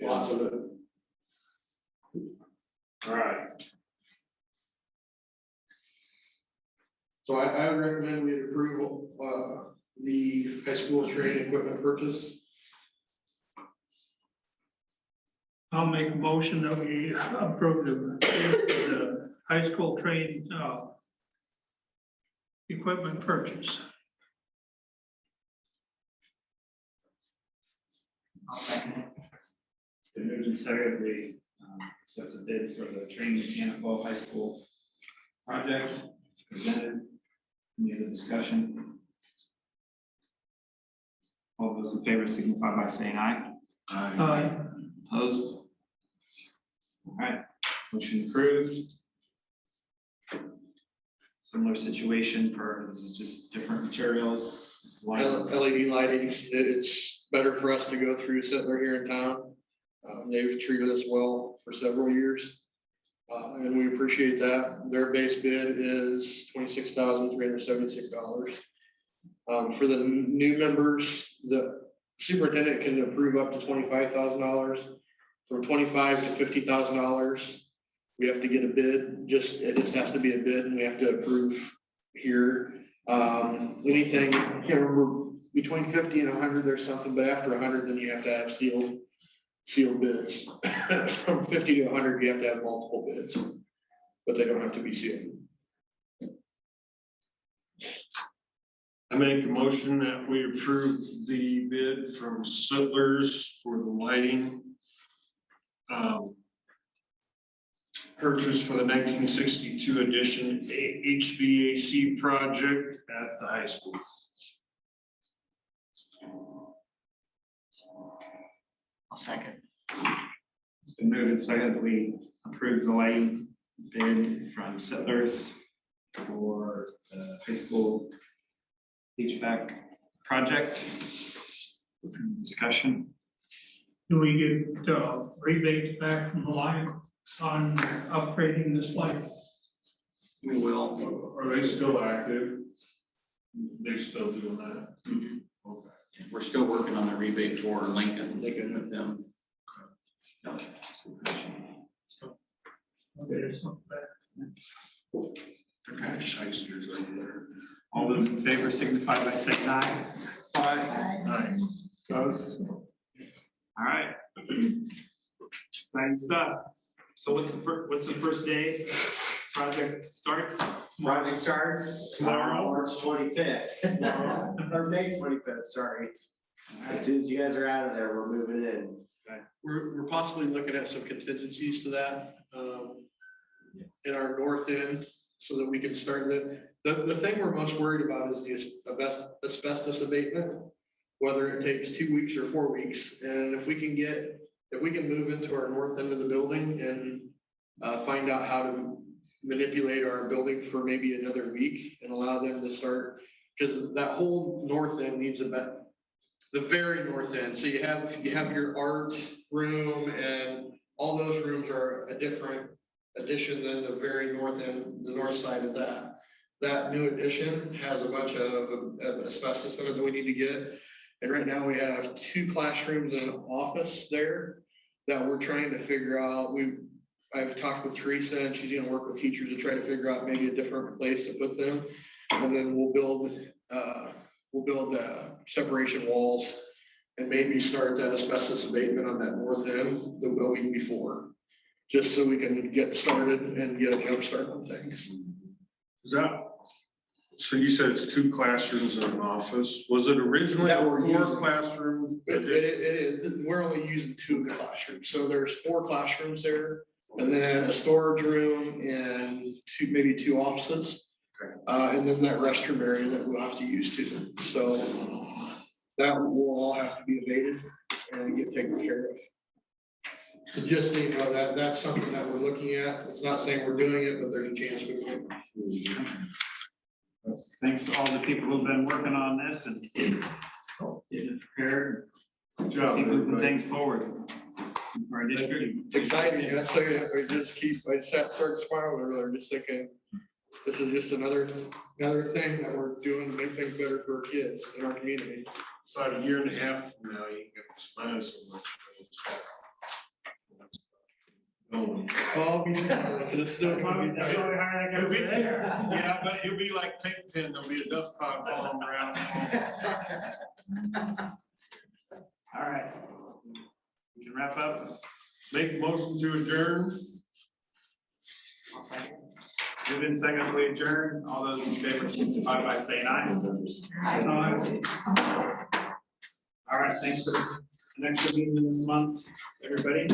Speaker 3: Lots of it.
Speaker 1: All right.
Speaker 3: So I would recommend we approve the high school training equipment purchase.
Speaker 2: I'll make a motion that we approve the high school trained equipment purchase.
Speaker 1: I'll second it. It's been moved and seconded. We accept the bid for the trained mechanical high school project presented. Any other discussion? All those in favor signify by saying aye.
Speaker 2: Aye.
Speaker 1: Opposed? All right, motion approved. Similar situation this is just different materials. It's light.
Speaker 3: LED lighting, it's better for us to go through Settler here in town. They've treated us well for several years. And we appreciate that. Their base bid is $26,376. For the new members, the superintendent can approve up to $25,000. From $25,000 to $50,000, we have to get a bid. It just has to be a bid, and we have to approve here. Anything, can't remember, between 50 and 100, there's something, but after 100, then you have to have sealed bids. From 50 to 100, you have to have multiple bids, but they don't have to be sealed.
Speaker 7: I make a motion that we approve the bid from Settlers for the lighting. Purchase for the 1962 edition HVAC project at the high school.
Speaker 6: I'll second.
Speaker 1: It's been moved and seconded. We approve the lighting bid from Settlers for the high school HVAC project. Discussion.
Speaker 2: Do we get rebates back from the line on upgrading this light?
Speaker 10: We will.
Speaker 7: Are they still active? They still doing that? Okay.
Speaker 10: We're still working on the rebate for Lincoln with them.
Speaker 2: Okay, so
Speaker 7: They're kind of shysters over there.
Speaker 1: All those in favor signify by saying aye.
Speaker 7: Aye.
Speaker 1: Opposed? All right. Exciting stuff. So what's the first day project starts?
Speaker 9: Project starts tomorrow, March 25th. Or May 25th, sorry. As soon as you guys are out of there, we're moving in.
Speaker 3: We're possibly looking at some contingencies to that in our north end so that we can start the thing we're most worried about is the asbestos abatement, whether it takes 2 weeks or 4 weeks. And if we can move into our north end of the building and find out how to manipulate our building for maybe another week and allow them to start, because that whole north end needs the very north end. So you have your art room, and all those rooms are a different addition than the very north end, the north side of that. That new addition has a bunch of asbestos in it that we need to get. And right now we have 2 classrooms and an office there that we're trying to figure out. I've talked with Teresa, and she's gonna work with teachers to try to figure out maybe a different place to put them. And then we'll build separation walls and maybe start that asbestos abatement on that north end the week before, just so we can get started and get a jump start on things.
Speaker 7: Is that, so you said it's 2 classrooms and an office. Was it originally
Speaker 3: That
Speaker 7: a
Speaker 3: we're
Speaker 7: 4
Speaker 3: using.
Speaker 7: classroom?
Speaker 3: It is, we're only using 2 of the classrooms. So there's 4 classrooms there, and then a storage room and maybe 2 offices. And then that restroom area that we'll have to use too. So that will all have to be abated and get taken care of. So just so you know, that's something that we're looking at. It's not saying we're doing it, but there's a chance we will.
Speaker 1: Thanks to all the people who've been working on this and getting it prepared.
Speaker 7: Good job,
Speaker 1: Keep moving
Speaker 7: everybody.
Speaker 1: things forward for our district.
Speaker 3: Exciting. I tell you, I started smiling earlier, just thinking, this is just another thing that we're doing to make things better for our kids in our community.
Speaker 7: About 1.5 years from now, you can get the smile so much.
Speaker 3: Oh, it's still gonna be.
Speaker 7: Yeah, but you'll be like Pigpen, there'll be a dust cloud falling around.
Speaker 1: All right. We can wrap up.
Speaker 7: Make a motion to adjourn.
Speaker 1: Moved in second, we adjourn. All those in favor signify by saying aye. All right, thanks for the next meeting this month, everybody.